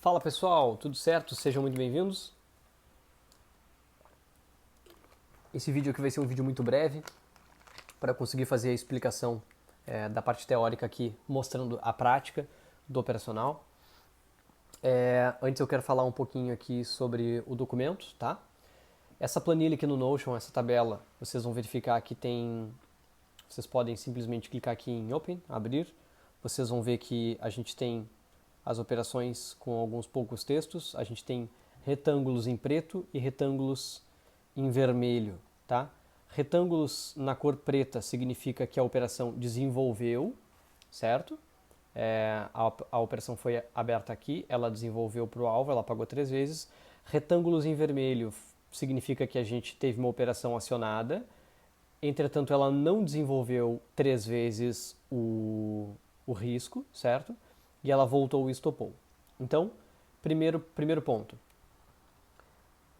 Fala pessoal, tudo certo? Sejam muito bem-vindos. Esse vídeo aqui vai ser um vídeo muito breve para conseguir fazer a explicação da parte teórica aqui, mostrando a prática do operacional. Antes eu quero falar um pouquinho aqui sobre o documento, tá? Essa planilha aqui no Notion, essa tabela, vocês vão verificar que tem... Vocês podem simplesmente clicar aqui em Open, abrir. Vocês vão ver que a gente tem as operações com alguns poucos textos. A gente tem retângulos em preto e retângulos em vermelho, tá? Retângulos na cor preta significa que a operação desenvolveu, certo? A operação foi aberta aqui, ela desenvolveu para o alvo, ela pagou 3 vezes. Retângulos em vermelho significa que a gente teve uma operação acionada, entretanto ela não desenvolveu 3 vezes o risco, certo? E ela voltou e estopou. Então, primeiro ponto.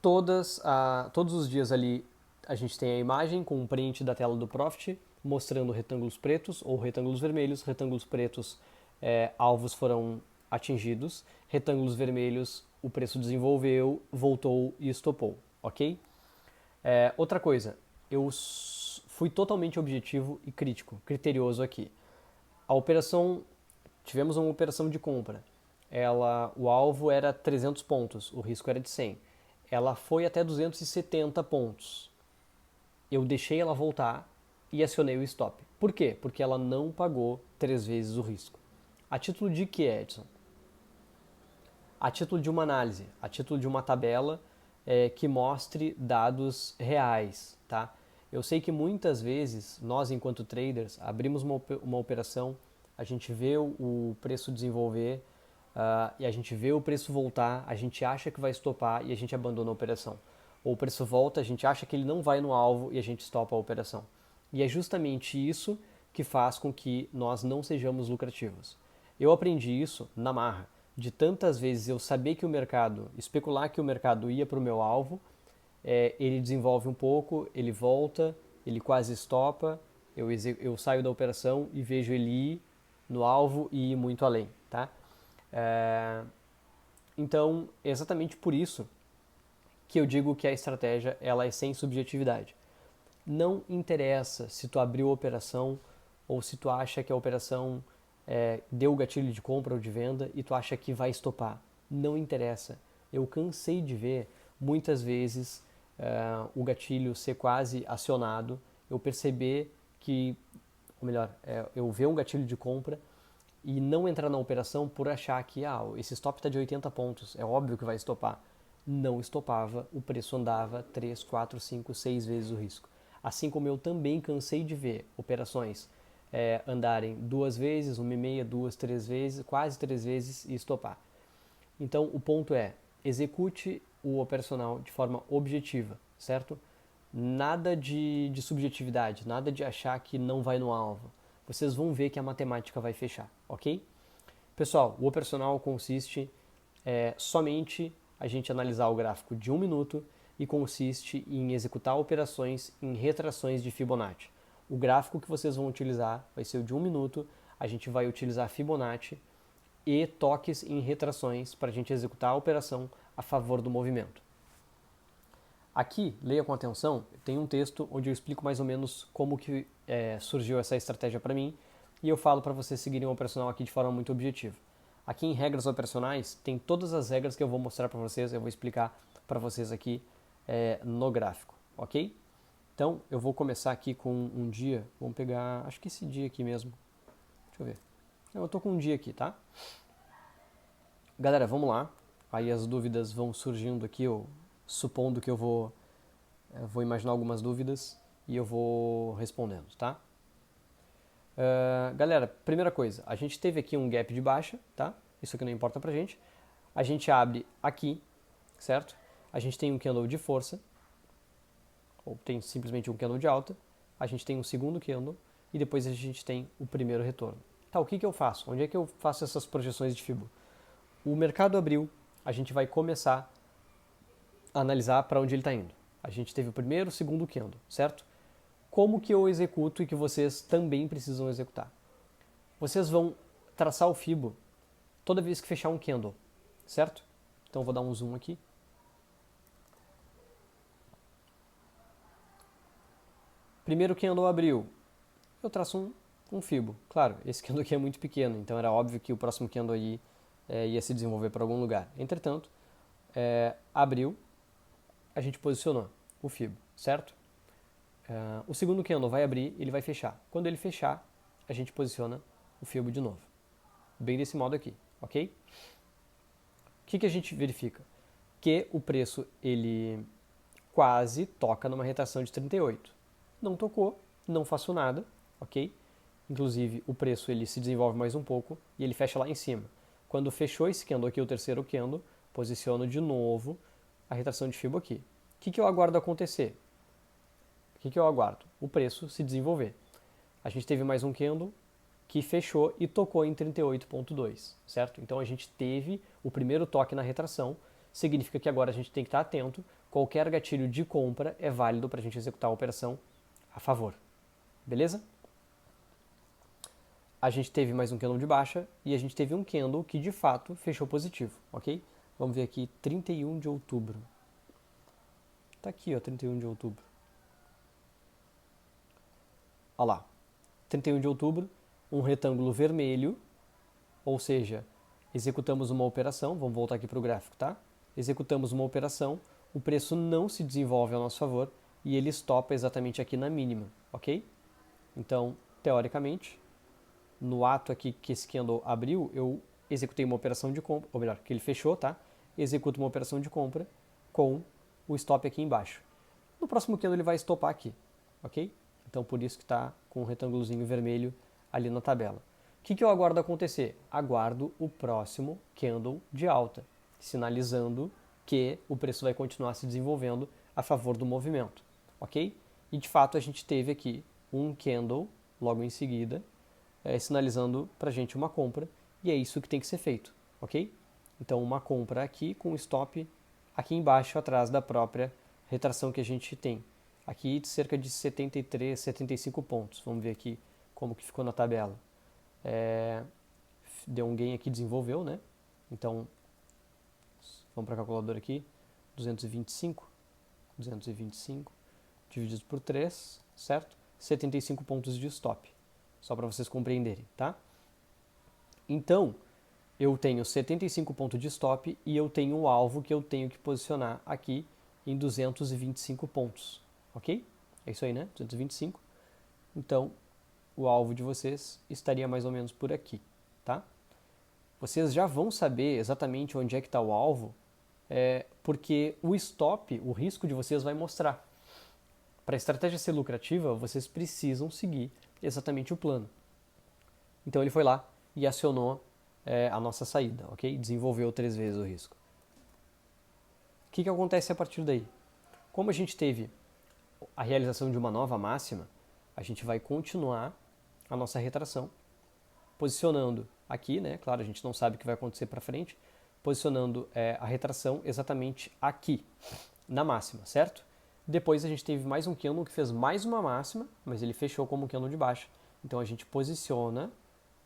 Todos os dias ali a gente tem a imagem com um print da tela do Profit mostrando retângulos pretos ou retângulos vermelhos. Retângulos pretos, alvos foram atingidos. Retângulos vermelhos, o preço desenvolveu, voltou e estopou, ok? Outra coisa, eu fui totalmente objetivo e criterioso aqui. Tivemos uma operação de compra. O alvo era 300 pontos, o risco era de 100. Ela foi até 270 pontos. Eu deixei ela voltar e acionei o stop. Por quê? Porque ela não pagou 3 vezes o risco. A título de que, Edson? A título de uma análise, a título de uma tabela que mostre dados reais, tá? Eu sei que muitas vezes, nós enquanto traders, abrimos uma operação, a gente vê o preço desenvolver e a gente vê o preço voltar, a gente acha que vai estopar e a gente abandona a operação. Ou o preço volta, a gente acha que ele não vai no alvo e a gente estopa a operação. E é justamente isso que faz com que nós não sejamos lucrativos. Eu aprendi isso na marra, de tantas vezes eu saber que o mercado, especular que o mercado ia para o meu alvo, ele desenvolve um pouco, ele volta, ele quase estopa, eu saio da operação e vejo ele ir no alvo e ir muito além, tá? Então, é exatamente por isso que eu digo que a estratégia ela é sem subjetividade. Não interessa se tu abriu a operação ou se tu acha que a operação deu o gatilho de compra ou de venda e tu acha que vai estopar. Não interessa. Eu cansei de ver muitas vezes o gatilho ser quase acionado, eu perceber que, ou melhor, eu ver um gatilho de compra e não entrar na operação por achar que esse stop está de 80 pontos, é óbvio que vai estopar. Não estopava, o preço andava 3, 4, 5, 6 vezes o risco. Assim como eu também cansei de ver operações andarem 2 vezes, 1,5, 2, 3 vezes, quase 3 vezes e estopar. Então o ponto é, execute o operacional de forma objetiva, certo? Nada de subjetividade, nada de achar que não vai no alvo. Vocês vão ver que a matemática vai fechar, ok? Pessoal, o operacional consiste somente a gente analisar o gráfico de 1 minuto e consiste em executar operações em retrações de Fibonacci. O gráfico que vocês vão utilizar vai ser o de 1 minuto, a gente vai utilizar Fibonacci e toques em retrações para a gente executar a operação a favor do movimento. Aqui, leia com atenção, tem um texto onde eu explico mais ou menos como que surgiu essa estratégia para mim e eu falo para vocês seguirem o operacional aqui de forma muito objetiva. Aqui em regras operacionais tem todas as regras que eu vou mostrar para vocês, eu vou explicar para vocês aqui no gráfico, ok? Então eu vou começar aqui com um dia, vamos pegar, acho que esse dia aqui mesmo, deixa eu ver. Eu tô com um dia aqui, tá? Galera, vamos lá. Aí as dúvidas vão surgindo aqui, eu supondo que eu vou imaginar algumas dúvidas e eu vou respondendo, tá? Galera, primeira coisa, a gente teve aqui um gap de baixa, tá? Isso aqui não importa pra gente. A gente abre aqui, certo? A gente tem um candle de força, ou tem simplesmente um candle de alta. A gente tem um segundo candle e depois a gente tem o primeiro retorno. Tá, o que eu faço? Onde é que eu faço essas projeções de Fibo? O mercado abriu, a gente vai começar a analisar para onde ele está indo. A gente teve o primeiro, o segundo candle, certo? Como que eu executo e que vocês também precisam executar? Vocês vão traçar o Fibo toda vez que fechar um candle, certo? Então vou dar um zoom aqui. Primeiro candle abriu, eu traço um fibo. Claro, esse candle aqui é muito pequeno, então era óbvio que o próximo candle aí ia se desenvolver para algum lugar. Entretanto, abriu, a gente posicionou o fibo, certo? O segundo candle vai abrir, ele vai fechar. Quando ele fechar, a gente posiciona o fibo de novo. Bem desse modo aqui, ok? O que a gente verifica? Que o preço, ele quase toca numa retração de 38. Não tocou, não faço nada, ok? Inclusive, o preço ele se desenvolve mais um pouco e ele fecha lá em cima. Quando fechou esse candle aqui, o terceiro candle, posiciono de novo a retração de Fibo aqui. O que eu aguardo acontecer? O que eu aguardo? O preço se desenvolver. A gente teve mais um candle que fechou e tocou em 38,2, certo? Então a gente teve o primeiro toque na retração, significa que agora a gente tem que estar atento, qualquer gatilho de compra é válido para a gente executar a operação a favor, beleza? A gente teve mais um candle de baixa e a gente teve um candle que de fato fechou positivo, ok? Vamos ver aqui, 31 de outubro. Tá aqui, ó, 31 de outubro. Olha lá, 31 de outubro, um retângulo vermelho, ou seja, executamos uma operação, vamos voltar aqui para o gráfico, tá? Executamos uma operação, o preço não se desenvolve ao nosso favor e ele estopa exatamente aqui na mínima, ok? Então, teoricamente, no ato aqui que esse candle abriu, eu executei uma operação de compra, ou melhor, que ele fechou, tá? Executo uma operação de compra com o stop aqui embaixo. No próximo candle ele vai estopar aqui, ok? Então, por isso que está com um retângulozinho vermelho ali na tabela. O que eu aguardo acontecer? Aguardo o próximo candle de alta, sinalizando que o preço vai continuar se desenvolvendo a favor do movimento, ok? E de fato a gente teve aqui um candle logo em seguida, sinalizando para a gente uma compra, e é isso que tem que ser feito, ok? Então uma compra aqui com stop aqui embaixo atrás da própria retração que a gente tem. Aqui de cerca de 73, 75 pontos. Vamos ver aqui como que ficou na tabela. Deu um gain aqui, desenvolveu, né? Então, vamos para a calculadora aqui. 225 dividido por 3, certo? 75 pontos de stop. Só para vocês compreenderem, tá? Então, eu tenho 75 pontos de stop e eu tenho o alvo que eu tenho que posicionar aqui em 225 pontos, ok? É isso aí, né? 225. Então, o alvo de vocês estaria mais ou menos por aqui, tá? Vocês já vão saber exatamente onde é que está o alvo, porque o stop, o risco de vocês vai mostrar. Para a estratégia ser lucrativa, vocês precisam seguir exatamente o plano. Então ele foi lá e acionou a nossa saída, ok? Desenvolveu 3 vezes o risco. O que acontece a partir daí? Como a gente teve a realização de uma nova máxima, a gente vai continuar a nossa retração, posicionando aqui, né? Claro, a gente não sabe o que vai acontecer para frente, posicionando a retração exatamente aqui, na máxima, certo? Depois a gente teve mais um candle que fez mais uma máxima, mas ele fechou como um candle de baixa. Então a gente posiciona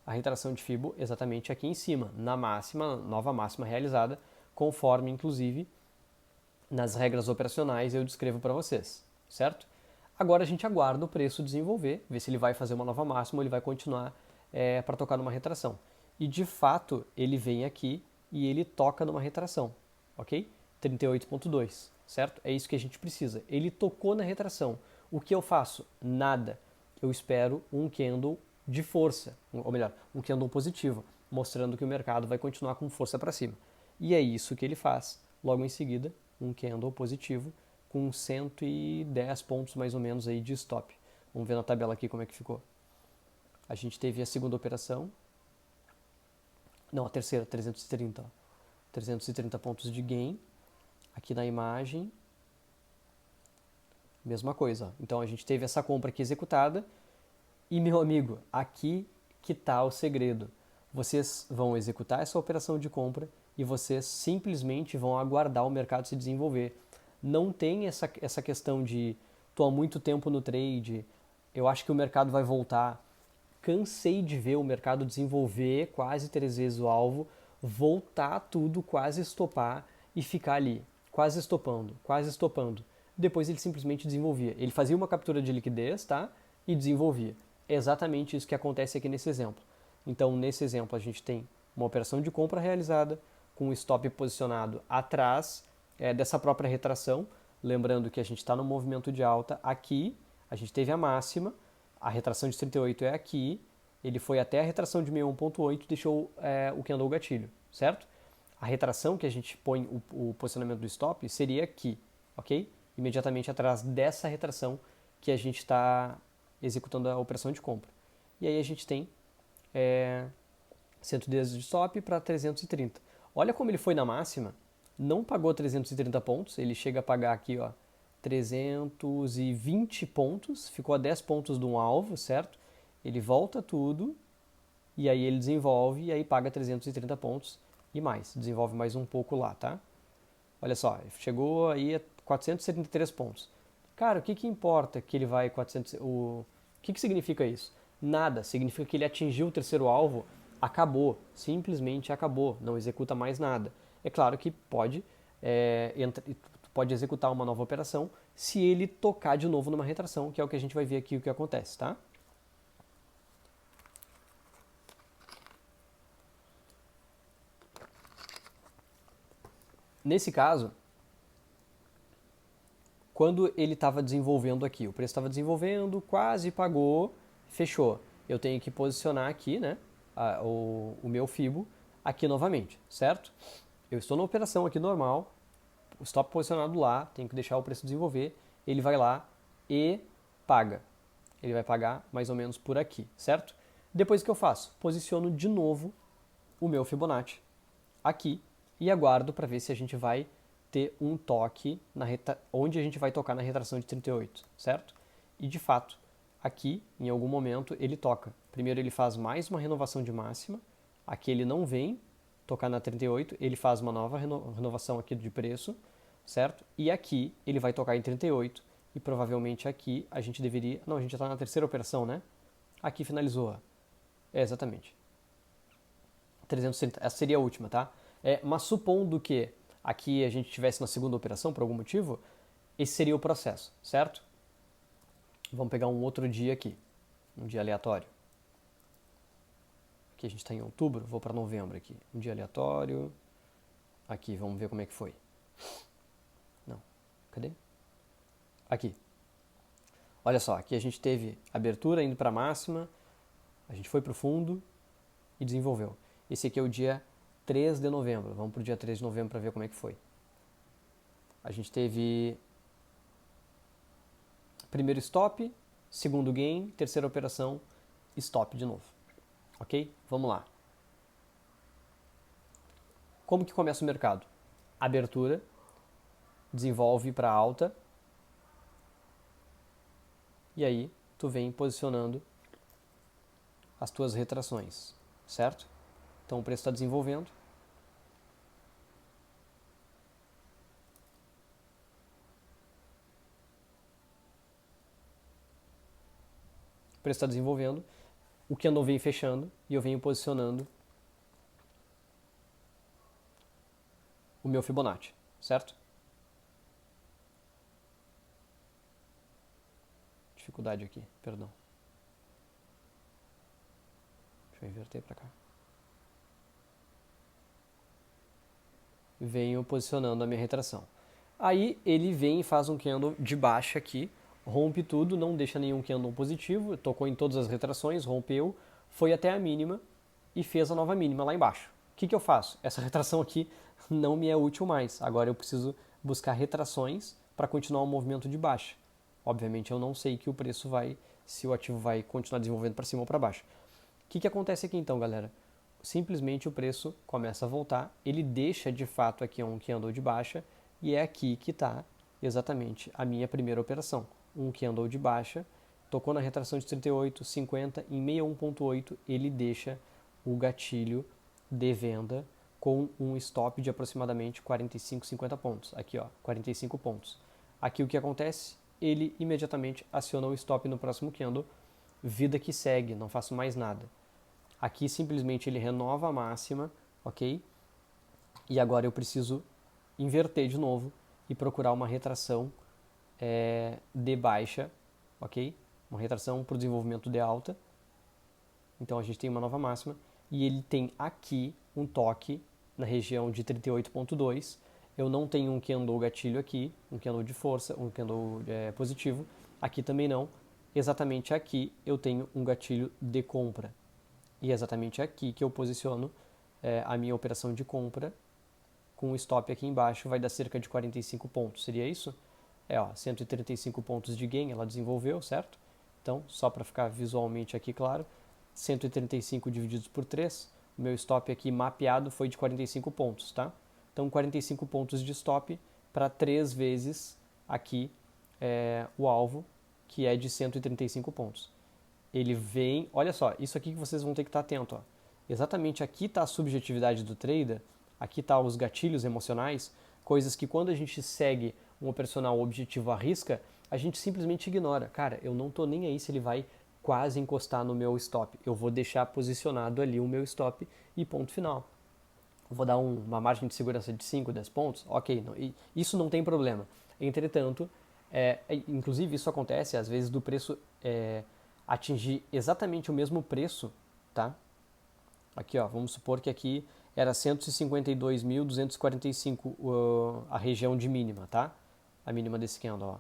a retração de Fibo exatamente aqui em cima, na máxima, nova máxima realizada, conforme inclusive nas regras operacionais eu descrevo para vocês, certo? Agora a gente aguarda o preço desenvolver, ver se ele vai fazer uma nova máxima ou ele vai continuar para tocar numa retração. E de fato ele vem aqui e ele toca numa retração, ok? 38,2, certo? É isso que a gente precisa. Ele tocou na retração. O que eu faço? Nada. Eu espero um candle de força, ou melhor, um candle positivo, mostrando que o mercado vai continuar com força para cima. E é isso que ele faz. Logo em seguida, um candle positivo com 110 pontos mais ou menos aí de stop. Vamos ver na tabela aqui como é que ficou. A gente teve a segunda operação, não, a terceira, 330, ó. 330 pontos de gain. Aqui na imagem, mesma coisa. Ó. Então a gente teve essa compra aqui executada e, meu amigo, aqui que está o segredo. Vocês vão executar essa operação de compra e vocês simplesmente vão aguardar o mercado se desenvolver. Não tem essa questão de estou há muito tempo no trade, eu acho que o mercado vai voltar. Cansei de ver o mercado desenvolver quase 3 vezes o alvo, voltar tudo, quase estopar e ficar ali, quase estopando, quase estopando. Depois ele simplesmente desenvolvia. Ele fazia uma captura de liquidez, tá? E desenvolvia. É exatamente isso que acontece aqui nesse exemplo. Então, nesse exemplo, a gente tem uma operação de compra realizada com o stop posicionado atrás dessa própria retração. Lembrando que a gente está no movimento de alta aqui, a gente teve a máxima, a retração de 38 é aqui, ele foi até a retração de 61.8 e deixou o candle gatilho, certo? A retração que a gente põe o posicionamento do stop seria aqui, ok? Imediatamente atrás dessa retração que a gente está executando a operação de compra. E aí a gente tem 110 de stop para 330. Olha como ele foi na máxima, não pagou 330 pontos, ele chega a pagar aqui, ó, 320 pontos, ficou a 10 pontos de um alvo, certo? Ele volta tudo, e aí ele desenvolve, e aí paga 330 pontos e mais, desenvolve mais um pouco lá, tá? Olha só, chegou aí a 473 pontos. Cara, o que que importa que ele vai 400... O que significa isso? Nada, significa que ele atingiu o terceiro alvo, acabou, simplesmente acabou, não executa mais nada. É claro que pode executar uma nova operação se ele tocar de novo numa retração, que é o que a gente vai ver aqui o que acontece, tá? Nesse caso, quando ele estava desenvolvendo aqui, o preço estava desenvolvendo, quase pagou, fechou. Eu tenho que posicionar aqui, né, o meu FIBO aqui novamente, certo? Eu estou na operação aqui normal, o stop posicionado lá, tenho que deixar o preço desenvolver, ele vai lá e paga. Ele vai pagar mais ou menos por aqui, certo? Depois o que eu faço? Posiciono de novo o meu Fibonacci aqui e aguardo para ver se a gente vai ter um toque onde a gente vai tocar na retração de 38, certo? E de fato, aqui, em algum momento, ele toca. Primeiro ele faz mais uma renovação de máxima, aqui ele não vem tocar na 38, ele faz uma nova renovação aqui de preço, certo? E aqui ele vai tocar em 38 e provavelmente aqui a gente deveria... Não, a gente já está na terceira operação, né? Aqui finalizou. Exatamente. 330, essa seria a última, tá? Mas supondo que aqui a gente estivesse na segunda operação por algum motivo, esse seria o processo, certo? Vamos pegar um outro dia aqui, um dia aleatório. Aqui a gente está em outubro, vou para novembro aqui. Um dia aleatório. Aqui, vamos ver como é que foi. Não, cadê? Aqui. Olha só, aqui a gente teve abertura indo para a máxima, a gente foi para o fundo e desenvolveu. Esse aqui é o dia 3 de novembro. Vamos para o dia 3 de novembro para ver como é que foi. A gente teve primeiro stop, segundo gain, terceira operação, stop de novo. Ok? Vamos lá. Como que começa o mercado? Abertura, desenvolve para alta, e aí tu vem posicionando as tuas retrações, certo? Então o preço está desenvolvendo. O preço está desenvolvendo. O candle vem fechando e eu venho posicionando o meu Fibonacci, certo? Dificuldade aqui, perdão. Deixa eu inverter para cá. Venho posicionando a minha retração. Aí ele vem e faz um candle de baixa aqui, rompe tudo, não deixa nenhum candle positivo, tocou em todas as retrações, rompeu, foi até a mínima e fez a nova mínima lá embaixo. O que eu faço? Essa retração aqui não me é útil mais. Agora eu preciso buscar retrações para continuar o movimento de baixa. Obviamente eu não sei que o preço vai, se o ativo vai continuar desenvolvendo para cima ou para baixo. O que acontece aqui então, galera? Simplesmente o preço começa a voltar, ele deixa de fato aqui um candle de baixa e é aqui que está exatamente a minha primeira operação. Um candle de baixa, tocou na retração de 38, 50, em 61.8 ele deixa o gatilho de venda com um stop de aproximadamente 45, 50 pontos. Aqui, ó, 45 pontos. Aqui o que acontece? Ele imediatamente aciona o stop no próximo candle, vida que segue, não faço mais nada. Aqui simplesmente ele renova a máxima, ok? E agora eu preciso inverter de novo e procurar uma retração de baixa, ok? Uma retração para o desenvolvimento de alta. Então a gente tem uma nova máxima e ele tem aqui um toque na região de 38.2. Eu não tenho um candle gatilho aqui, um candle de força, um candle positivo. Aqui também não. Exatamente aqui eu tenho um gatilho de compra. E é exatamente aqui que eu posiciono a minha operação de compra com o stop aqui embaixo, vai dar cerca de 45 pontos. Seria isso? 135 pontos de gain ela desenvolveu, certo? Então, só para ficar visualmente aqui claro, 135 divididos por 3, o meu stop aqui mapeado foi de 45 pontos, tá? Então, 45 pontos de stop para 3 vezes aqui o alvo, que é de 135 pontos. Ele vem, olha só, isso aqui que vocês vão ter que estar atento, ó. Exatamente aqui está a subjetividade do trader, aqui está os gatilhos emocionais, coisas que quando a gente segue um operacional objetivo à risca, a gente simplesmente ignora. Cara, eu não estou nem aí se ele vai quase encostar no meu stop. Eu vou deixar posicionado ali o meu stop e ponto final. Eu vou dar uma margem de segurança de 5, 10 pontos? Ok, não, isso não tem problema. Entretanto, inclusive isso acontece às vezes do preço atingir exatamente o mesmo preço, tá? Aqui, ó, vamos supor que aqui era 152.245 a região de mínima, tá? A mínima desse candle, ó.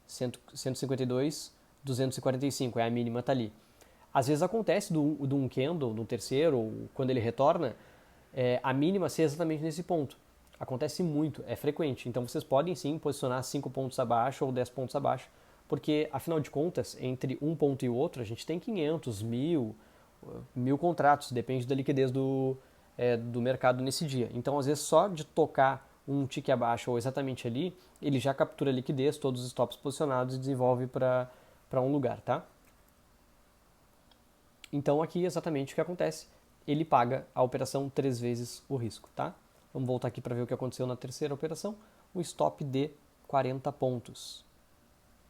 152.245 é a mínima, tá ali. Às vezes acontece de um candle, no terceiro, ou quando ele retorna, a mínima ser exatamente nesse ponto. Acontece muito, é frequente. Então vocês podem sim posicionar 5 pontos abaixo ou 10 pontos abaixo, porque afinal de contas, entre um ponto e o outro, a gente tem 500, 1.000 contratos, depende da liquidez do mercado nesse dia. Então, às vezes, só de tocar um tique abaixo ou exatamente ali, ele já captura a liquidez, todos os stops posicionados e desenvolve para um lugar, tá? Então, aqui exatamente o que acontece, ele paga a operação 3 vezes o risco, tá? Vamos voltar aqui para ver o que aconteceu na terceira operação, o stop de 40 pontos.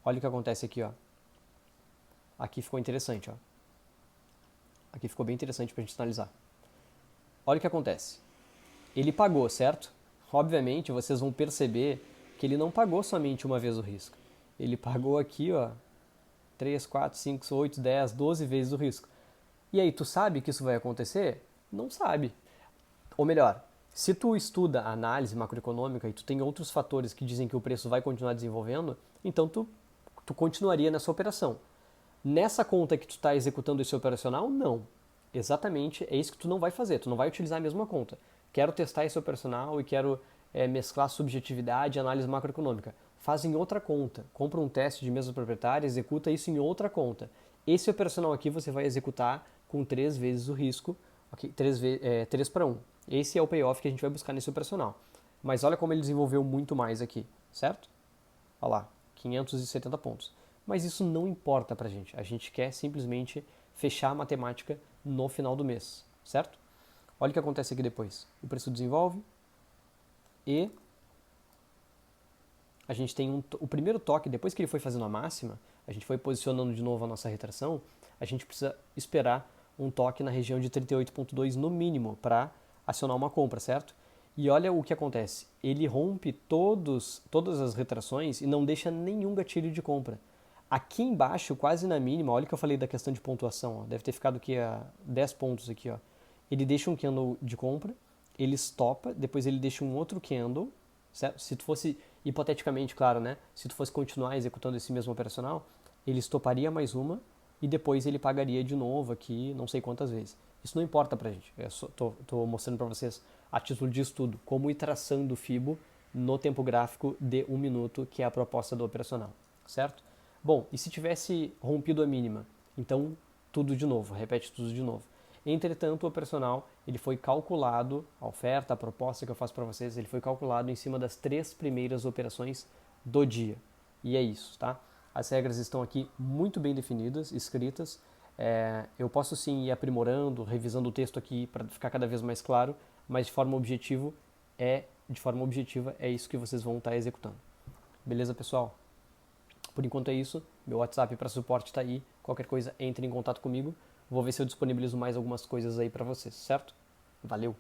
Olha o que acontece aqui, ó. Aqui ficou interessante, ó. Aqui ficou bem interessante para a gente analisar. Olha o que acontece. Ele pagou, certo? Obviamente, vocês vão perceber que ele não pagou somente uma vez o risco. Ele pagou aqui, ó, 3, 4, 5, 8, 10, 12 vezes o risco. E aí, tu sabe que isso vai acontecer? Não sabe. Ou melhor, se tu estuda a análise macroeconômica e tu tem outros fatores que dizem que o preço vai continuar desenvolvendo, então tu continuaria nessa operação. Nessa conta que tu está executando esse operacional, não. Exatamente, é isso que tu não vai fazer. Tu não vai utilizar a mesma conta. Quero testar esse operacional e quero mesclar subjetividade e análise macroeconômica. Faz em outra conta. Compra um teste de mesa proprietária, executa isso em outra conta. Esse operacional aqui você vai executar com 3 vezes o risco, okay? 3 para 1. Esse é o payoff que a gente vai buscar nesse operacional. Mas olha como ele desenvolveu muito mais aqui, certo? Olha lá, 570 pontos. Mas isso não importa pra gente. A gente quer simplesmente fechar a matemática no final do mês, certo? Olha o que acontece aqui depois. O preço desenvolve e a gente tem o primeiro toque, depois que ele foi fazendo a máxima, a gente foi posicionando de novo a nossa retração, a gente precisa esperar um toque na região de 38.2 no mínimo para acionar uma compra, certo? E olha o que acontece. Ele rompe todas as retrações e não deixa nenhum gatilho de compra. Aqui embaixo, quase na mínima, olha o que eu falei da questão de pontuação, ó, deve ter ficado aqui a 10 pontos aqui, ó. Ele deixa um candle de compra, ele stopa, depois ele deixa um outro candle, certo? Se tu fosse, hipoteticamente, claro, né? Se tu fosse continuar executando esse mesmo operacional, ele estoparia mais uma e depois ele pagaria de novo aqui, não sei quantas vezes. Isso não importa pra gente, eu tô mostrando para vocês a título de estudo como ir traçando o FIBO no tempo gráfico de 1 minuto, que é a proposta do operacional, certo? Bom, e se tivesse rompido a mínima? Então, tudo de novo, repete tudo de novo. Entretanto, o operacional ele foi calculado, a oferta, a proposta que eu faço para vocês, ele foi calculado em cima das 3 primeiras operações do dia. E é isso, tá? As regras estão aqui muito bem definidas, escritas. Eu posso sim ir aprimorando, revisando o texto aqui para ficar cada vez mais claro, mas de forma objetiva é isso que vocês vão estar executando. Beleza, pessoal? Por enquanto é isso. Meu WhatsApp para suporte está aí. Qualquer coisa, entre em contato comigo. Vou ver se eu disponibilizo mais algumas coisas aí para vocês, certo? Valeu!